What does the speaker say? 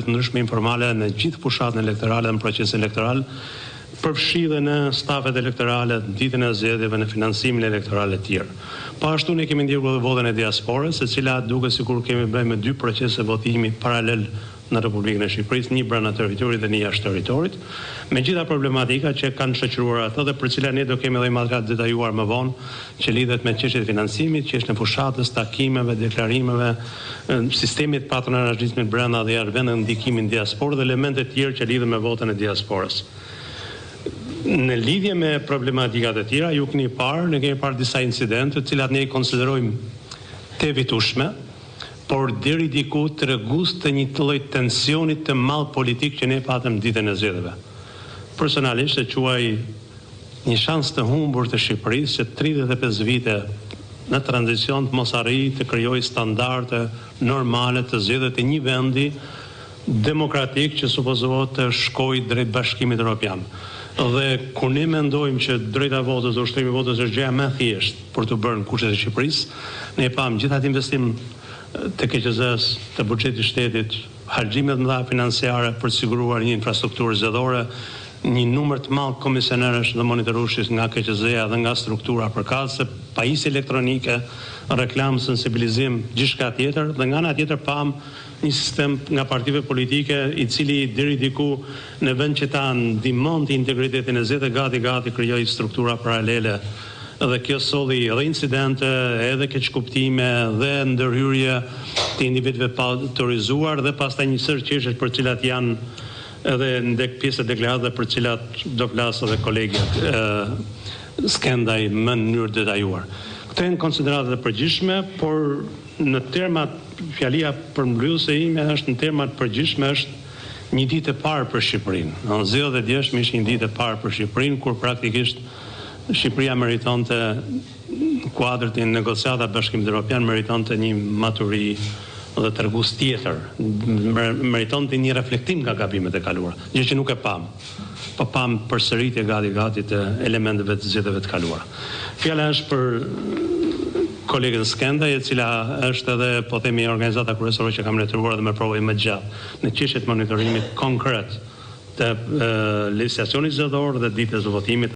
të ndryshme informale në gjithë fushatën elektorale dhe në procesin elektoral, përfshirë në stafet elektorale, ditën e zgjedhjeve, në finansimin elektoral e tjerë. Po ashtu ne kemi ndjekur votën e diasporës, e cila duket sikur kemi bërë me dy procese votimi paralel në Republikën e Shqipërisë, një brenda territorit dhe një jashtë territorit, me gjitha problematika që kanë shoqëruar ato dhe për cilat ne do kemi edhe material detajuar më vonë, që lidhet me çështjet e financimit, çështjen e fushatës, takimeve, deklarimeve, sistemit patronazhizmit brenda dhe jashtë vendit, ndikimin diasporë dhe elemente të tjerë që lidhen me votën e diasporës. Në lidhje me problematikat e tjera, ju keni parë, ne kemi parë disa incidente, të cilat ne i konsiderojmë të evitueshme, por deri diku tregues të një lloj tensionit të madh politik që ne patëm ditën e zgjedhjeve. Personalisht e quaj një shans të humbur të Shqipërisë që 35 vite në tranzicion të mos arrijë të krijojë standarde normale të zgjedhjeve të një vendi demokratik që supozohet të shkojë drejt Bashkimit Evropian. Dhe kur ne mendojmë që drejta votës, ushtrimi i votës është gjëja më e thjeshtë për të bërë në kushtet e Shqipërisë, ne pam gjithë atë investim të KQZ-s, të buxhetit shtetit, harxhimet mëdha financiare për të siguruar një infrastrukturë zgjedhore, një numër të madh komisionerësh dhe monitorueshës nga KQZ-ja dhe nga struktura përkatëse, pajisje elektronike, reklam, sensibilizim, gjithçka tjetër, dhe nga ana tjetër pam një sistem nga partive politike i cili deri diku në vend që ta ndihmonte integritetin e zgjedhjeve gati krijoi struktura paralele. Dhe kjo solli edhe incidente, edhe keqkuptime, dhe ndërhyrje të individëve pa autorizuar dhe pastaj një sër çështje për cilat janë edhe ndek pjesë deklaratë për cilat do flasë edhe kolegët Skendaj më në mënyrë detajuar. Këto janë konsideratat e përgjithshme, por në termat, fjalia përmblyese ime është në termat përgjithshme është një ditë e parë për Shqipërinë. Në zgjedhjet e djeshme ishte një ditë e parë për Shqipërinë, kur praktikisht Shqipëria meritonte kuadrët e negociata Bashkimit Evropian, meritonte një maturi dhe tregues tjetër, meritonte një reflektim nga gabimet e kaluara, gjë që nuk e pam. Po pam përsëritje gati të elementeve të zgjedhjeve të kaluara. Fjala është për kolegën Skendaj, e cila është edhe, po themi, organizata kryesore që kam letëruar dhe me provoj më gjatë në çështjet monitorimit konkret të legislacionit zgjedhor dhe ditës së votimit.